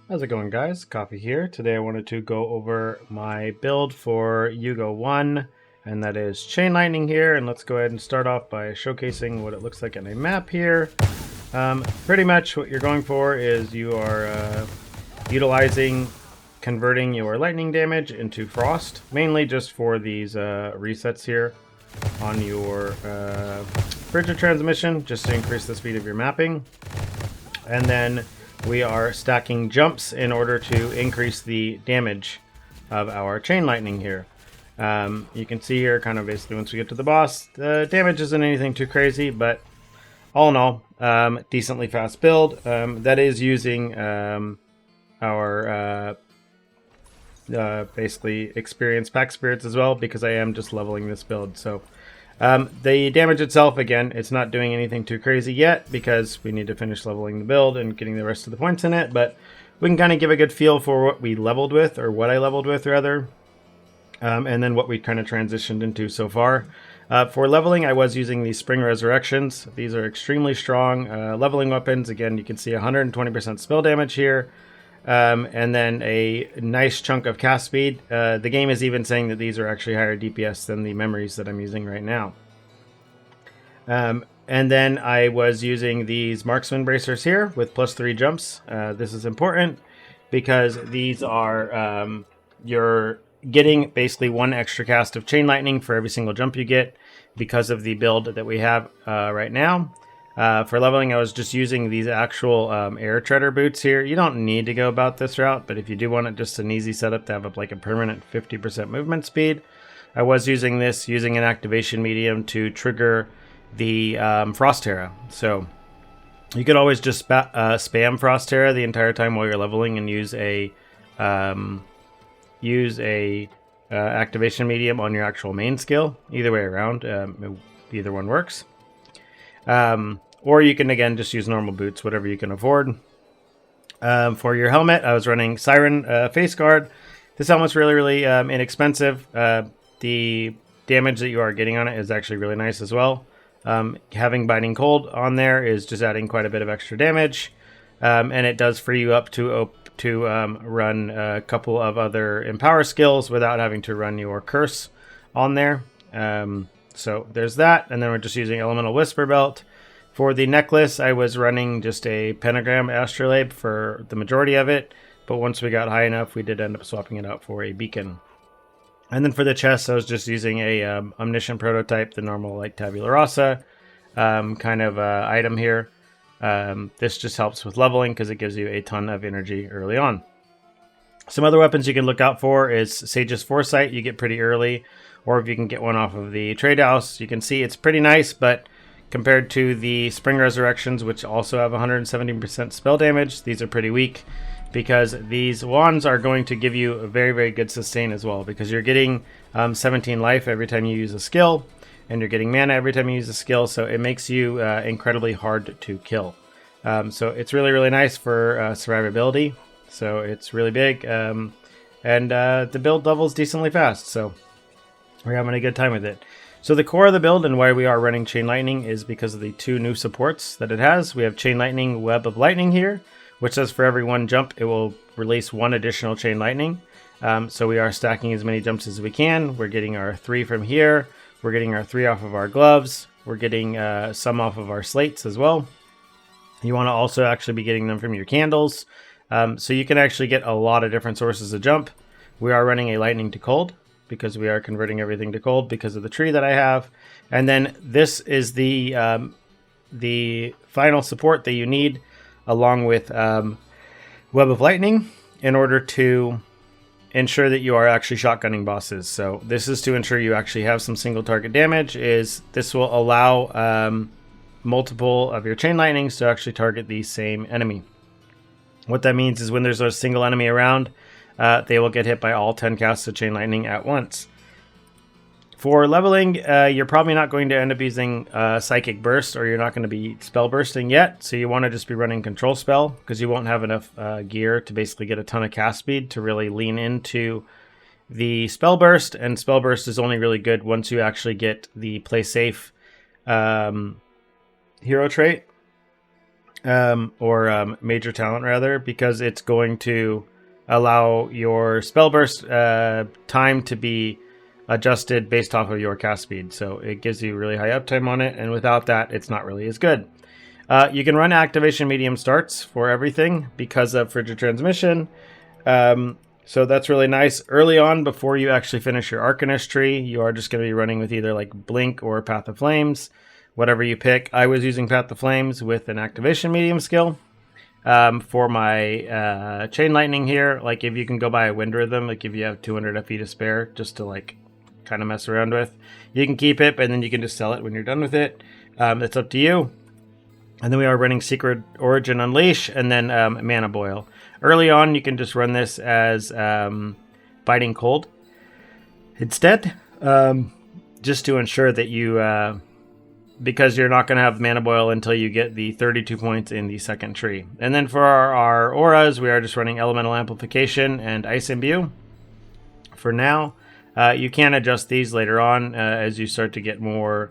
How's it going, guys? Coffee here. Today I wanted to go over my build for Youga 1, and that is Chain Lightning here. And let's go ahead and start off by showcasing what it looks like in a map here. Pretty much what you're going for is you are utilizing converting your lightning damage into frost, mainly just for these resets here on your bridge of transmission, just to increase the speed of your mapping. And then we are stacking jumps in order to increase the damage of our chain lightning here. You can see here kind of basically once we get to the boss, the damage isn't anything too crazy, but all in all, decently fast build. That is using our basically experienced pack spirits as well, because I am just leveling this build. So the damage itself, again, it's not doing anything too crazy yet because we need to finish leveling the build and getting the rest of the points in it, but we can kind of give a good feel for what we leveled with, or what I leveled with rather, and then what we kind of transitioned into so far. For leveling, I was using these Spring Resurrections. These are extremely strong leveling weapons. Again, you can see 120% spell damage here. And then a nice chunk of cast speed. The game is even saying that these are actually higher DPS than the memories that I'm using right now. And then I was using these marksman bracers here with +3 jumps. This is important because these are you're getting basically 1 extra cast of chain lightning for every single jump you get because of the build that we have right now. For leveling, I was just using these actual air treader boots here. You don't need to go about this route, but if you do want it just an easy setup to have like a permanent 50% movement speed, I was using this, using an activation medium to trigger the Frost Terra. So you could always just spam Frost Terra the entire time while you're leveling and use a activation medium on your actual main skill. Either way around, either one works. Or you can, again, just use normal boots, whatever you can afford. For your helmet, I was running Siren Face Guard. This helmet's really inexpensive. The damage that you are getting on it is actually really nice as well. Having Biting Cold on there is just adding quite a bit of extra damage. And it does free you up to run a couple of other Empower skills without having to run your Curse on there. So there's that. And then we're just using Elemental Whisper Belt. For the necklace, I was running just a Pentagram Astrolabe for the majority of it, but once we got high enough, we did end up swapping it out for a beacon. And then for the chest, I was just using a Omniscient Prototype, the normal like Tabula Rasa kind of item here. This just helps with leveling because it gives you a ton of energy early on. Some other weapons you can look out for is Sage's Foresight. You get pretty early, or if you can get one off of the trade house, you can see it's pretty nice, but compared to the Spring Resurrections, which also have 170% spell damage, these are pretty weak because these wands are going to give you a very good sustain as well, because you're getting 17 life every time you use a skill, and you're getting mana every time you use a skill, so it makes you incredibly hard to kill. So it's really nice for survivability, so it's really big, and the build levels decently fast, so we're having a good time with it. So the core of the build and why we are running Chain Lightning is because of the 2 new supports that it has. We have Chain Lightning Web of Lightning here, which says for every 1 jump, it will release 1 additional Chain Lightning. So we are stacking as many jumps as we can. We're getting our 3 from here. We're getting our 3 off of our gloves. We're getting some off of our slates as well. You want to also actually be getting them from your candles. So you can actually get a lot of different sources of jump. We are running a Lightning to Cold, because we are converting everything to cold because of the tree that I have. And then this is the final support that you need, along with Web of Lightning, in order to ensure that you are actually shotgunning bosses. So this is to ensure you actually have some single target damage. This will allow multiple of your chain lightnings to actually target the same enemy. What that means is when there's a single enemy around, they will get hit by all 10 casts of Chain Lightning at once. For leveling, you're probably not going to end up using Psychic Burst, or you're not going to be spell bursting yet, so you want to just be running Control Spell, because you won't have enough gear to basically get a ton of cast speed to really lean into the Spell Burst, and Spell Burst is only really good once you actually get the Play Safe hero trait. or major talent rather, because it's going to allow your spell burst time to be adjusted based off of your cast speed. So it gives you really high uptime on it, and without that, it's not really as good. You can run activation medium starts for everything because of frigid transmission. So that's really nice. Early on, before you actually finish your Arcanist tree, you are just going to be running with either like Blink or Path of Flames, whatever you pick. I was using Path of Flames with an activation medium skill. For my Chain Lightning here, like if you can go by a Wind Rhythm, like if you have 200 FE to spare, just to like kind of mess around with, you can keep it, and then you can just sell it when you're done with it. That's up to you. And then we are running Secret Origin Unleash, and then Mana Boil. Early on, you can just run this as Biting Cold instead, just to ensure that you, because you're not going to have Mana Boil until you get the 32 points in the second tree. And then for our auras, we are just running Elemental Amplification and Ice Imbue for now. You can adjust these later on as you start to get more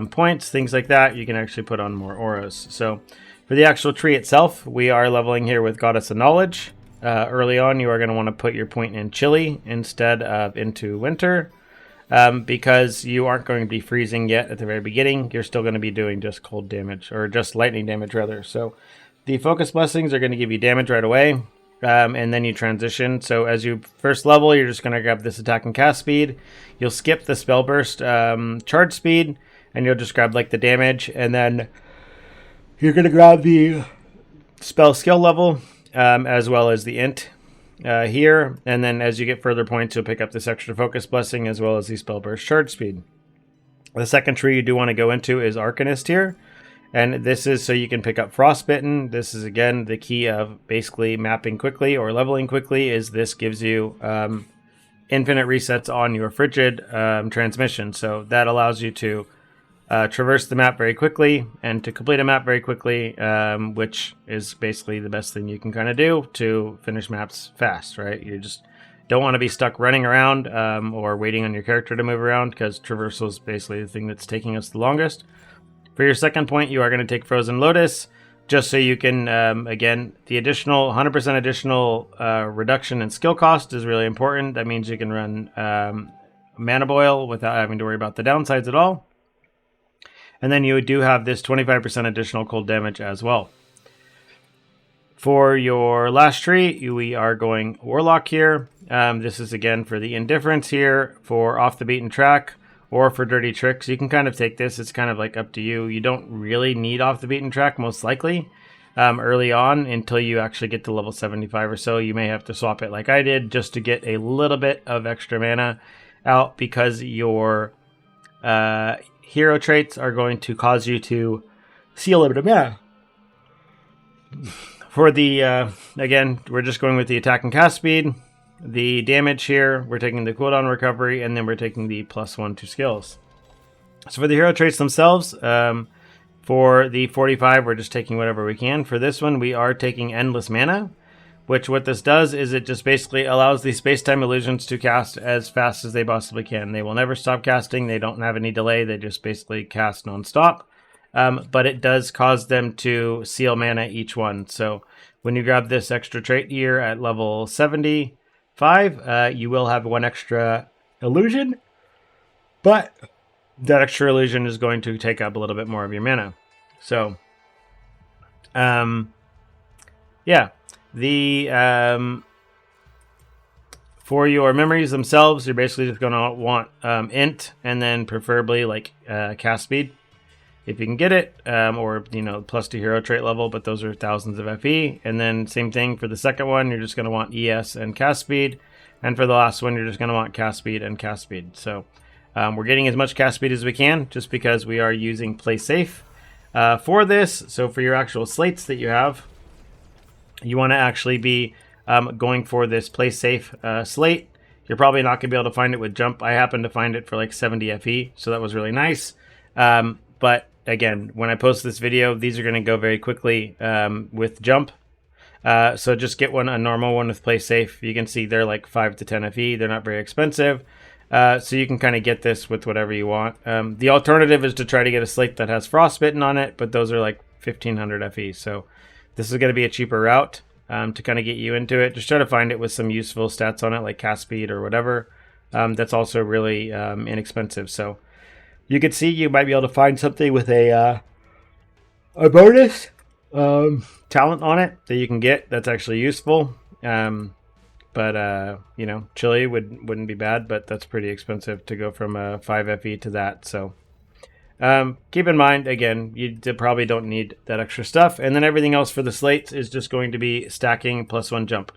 points, things like that. You can actually put on more auras. So for the actual tree itself, we are leveling here with Goddess of Knowledge. Early on, you are going to want to put your point in Chilly instead of into Winter, because you aren't going to be freezing yet at the very beginning. You're still going to be doing just cold damage, or just lightning damage rather. So the focus blessings are going to give you damage right away. And then you transition. So as you first level, you're just going to grab this attack and cast speed. You'll skip the spell burst charge speed, and you'll just grab like the damage, and then you're going to grab the spell skill level as well as the int here. And then as you get further points, you'll pick up this extra focus blessing as well as the spell burst charge speed. The second tree you do want to go into is Arcanist here. And this is so you can pick up Frostbitten. This is, again, the key of basically mapping quickly or leveling quickly, is this gives you infinite resets on your frigid transmission. So that allows you to traverse the map very quickly and to complete a map very quickly, which is basically the best thing you can kind of do to finish maps fast, right? You just don't want to be stuck running around or waiting on your character to move around, because traversal is basically the thing that's taking us the longest. For your second point, you are going to take Frozen Lotus, just so you can, again, the additional 100% additional reduction in skill cost is really important. That means you can run Mana Boil without having to worry about the downsides at all. And then you do have this 25% additional cold damage as well. For your last tree, we are going Warlock here. This is, again, for the Indifference here, for Off the Beaten Track, or for Dirty Tricks. You can kind of take this. It's kind of like up to you. You don't really need Off the Beaten Track, most likely, early on, until you actually get to level 75 or so. You may have to swap it like I did, just to get a little bit of extra mana out, because your hero traits are going to cause you to see a little bit of mana. For the, again, we're just going with the attack and cast speed. The damage here, we're taking the cooldown recovery, and then we're taking the +1 to skills. So for the hero traits themselves, for the 45, we're just taking whatever we can. For this one, we are taking Endless Mana, which what this does is it just basically allows the space-time illusions to cast as fast as they possibly can. They will never stop casting. They don't have any delay. They just basically cast non-stop. But it does cause them to seal mana each one. So when you grab this extra trait here at level 75, you will have one extra illusion, but that extra illusion is going to take up a little bit more of your mana. So, yeah, the for your memories themselves, you're basically just going to want int, and then preferably like cast speed, if you can get it, or, you know, +2 hero trait level, but those are thousands of FE. And then same thing for the second one, you're just going to want ES and cast speed. And for the last one, you're just going to want cast speed and cast speed. So we're getting as much cast speed as we can, just because we are using play safe for this. So for your actual slates that you have, you want to actually be going for this play safe slate. You're probably not going to be able to find it with jump. I happened to find it for like 70 FE, so that was really nice. But again, when I post this video, these are going to go very quickly with jump. So just get a normal one with play safe. You can see they're like 5 to 10 FE. They're not very expensive. So you can kind of get this with whatever you want. The alternative is to try to get a slate that has Frostbitten on it, but those are like 1500 FE. So this is going to be a cheaper route to kind of get you into it. Just try to find it with some useful stats on it, like cast speed or whatever. That's also really inexpensive. So you could see you might be able to find something with a bonus talent on it that you can get that's actually useful. But you know, Chili wouldn't be bad, but that's pretty expensive to go from a 5 FE to that. So keep in mind, again, you probably don't need that extra stuff. And then everything else for the slates is just going to be stacking +1 jump.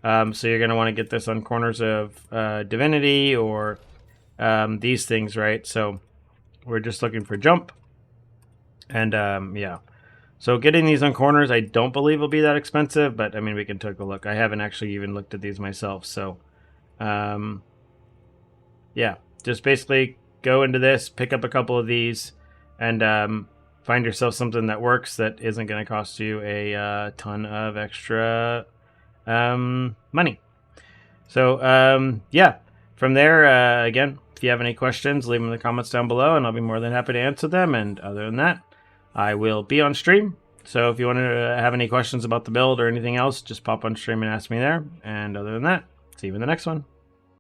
So you're going to want to get this on corners of Divinity or these things, right? So we're just looking for jump. And yeah. So getting these on corners, I don't believe will be that expensive, but I mean, we can take a look. I haven't actually even looked at these myself. So yeah, just basically go into this, pick up a couple of these, and find yourself something that works that isn't going to cost you a ton of extra money. So yeah, from there, again, if you have any questions, leave them in the comments down below, and I'll be more than happy to answer them. And other than that, I will be on stream. So if you want to have any questions about the build or anything else, just pop on stream and ask me there. And other than that, see you in the next one.